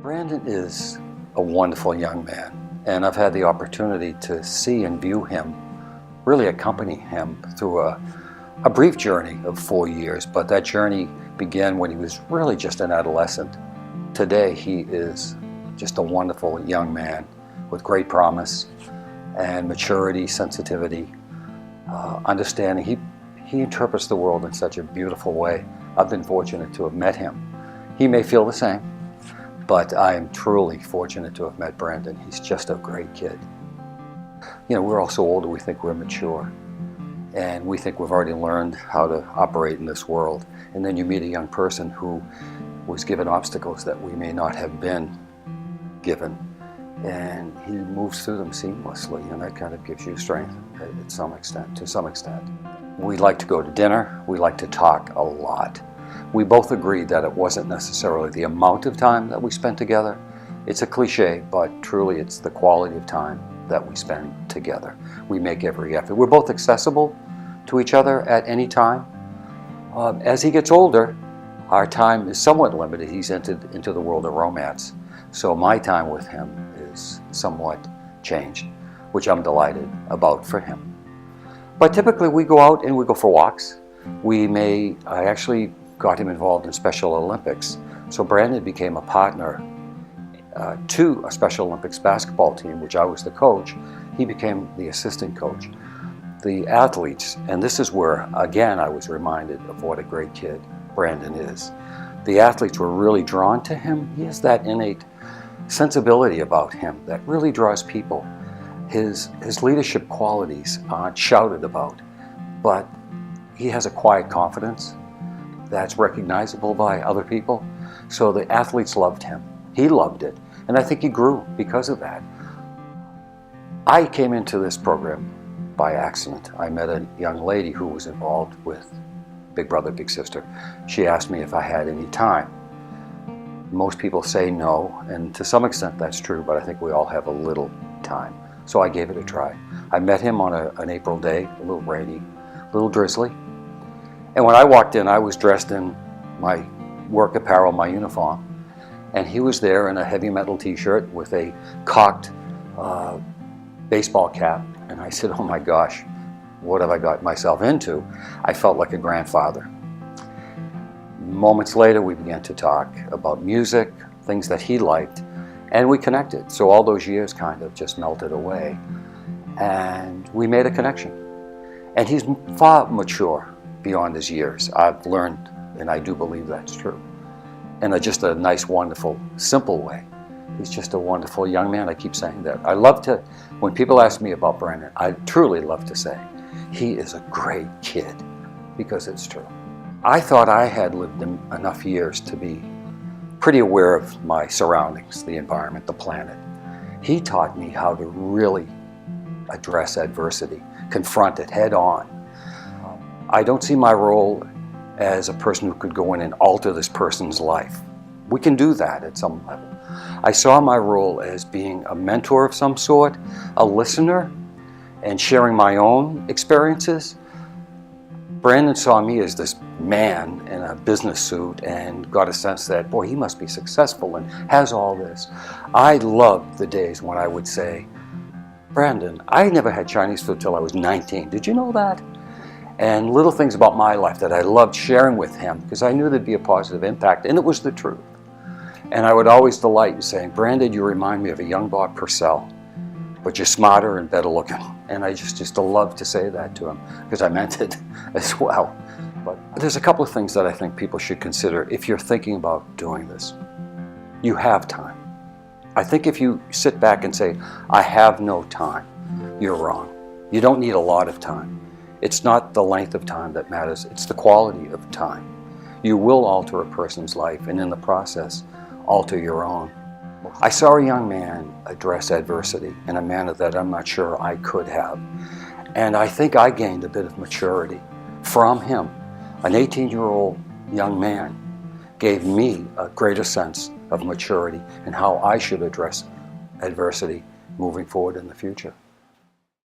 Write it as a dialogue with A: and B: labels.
A: Brandon is a wonderful young man, and I've had the opportunity to see and view him, really accompany him through a brief journey of 4 years, but that journey began when he was really just an adolescent. Today he is just a wonderful young man with great promise and maturity, sensitivity, understanding. He interprets the world in such a beautiful way. I've been fortunate to have met him. He may feel the same, but I am truly fortunate to have met Brandon. He's just a great kid. You know, we're all so older, we think we're mature, and we think we've already learned how to operate in this world. And then you meet a young person who was given obstacles that we may not have been given, and he moves through them seamlessly, and that kind of gives you strength to some extent. We like to go to dinner. We like to talk a lot. We both agreed that it wasn't necessarily the amount of time that we spent together. It's a cliche, but truly it's the quality of time that we spend together. We make every effort. We're both accessible to each other at any time. As he gets older, our time is somewhat limited. He's entered into the world of romance, so my time with him is somewhat changed, which I'm delighted about for him. But typically we go out and we go for walks. I actually got him involved in Special Olympics. So Brandon became a partner to a Special Olympics basketball team, which I was the coach. He became the assistant coach. The athletes, and this is where, again, I was reminded of what a great kid Brandon is. The athletes were really drawn to him. He has that innate sensibility about him that really draws people. His leadership qualities aren't shouted about, but he has a quiet confidence that's recognizable by other people. So the athletes loved him. He loved it, and I think he grew because of that. I came into this program by accident. I met a young lady who was involved with Big Brother, Big Sister. She asked me if I had any time. Most people say no, and to some extent that's true, but I think we all have a little time. So I gave it a try. I met him on an April day, a little rainy, a little drizzly. And when I walked in, I was dressed in my work apparel, my uniform. And he was there in a heavy metal t-shirt with a cocked baseball cap. And I said, oh my gosh, what have I got myself into? I felt like a grandfather. Moments later, we began to talk about music, things that he liked, and we connected. So all those years kind of just melted away, and we made a connection. And he's far mature beyond his years. I've learned, and I do believe that's true, in just a nice, wonderful, simple way. He's just a wonderful young man. I keep saying that. I love to, when people ask me about Brandon, I truly love to say, he is a great kid, because it's true. I thought I had lived enough years to be pretty aware of my surroundings, the environment, the planet. He taught me how to really address adversity, confront it head on. I don't see my role as a person who could go in and alter this person's life. We can do that at some level. I saw my role as being a mentor of some sort, a listener, and sharing my own experiences. Brandon saw me as this man in a business suit and got a sense that, boy, he must be successful and has all this. I loved the days when I would say, Brandon, I never had Chinese food till I was 19. Did you know that? And little things about my life that I loved sharing with him because I knew there'd be a positive impact, and it was the truth. And I would always delight in saying, Brandon, you remind me of a young Bob Purcell, but you're smarter and better looking. And I just love to say that to him because I meant it as well. But there's a couple of things that I think people should consider if you're thinking about doing this. You have time. I think if you sit back and say, I have no time, you're wrong. You don't need a lot of time. It's not the length of time that matters, it's the quality of time. You will alter a person's life, and in the process, alter your own. I saw a young man address adversity in a manner that I'm not sure I could have. And I think I gained a bit of maturity from him. An 18-year-old young man gave me a greater sense of maturity and how I should address adversity moving forward in the future.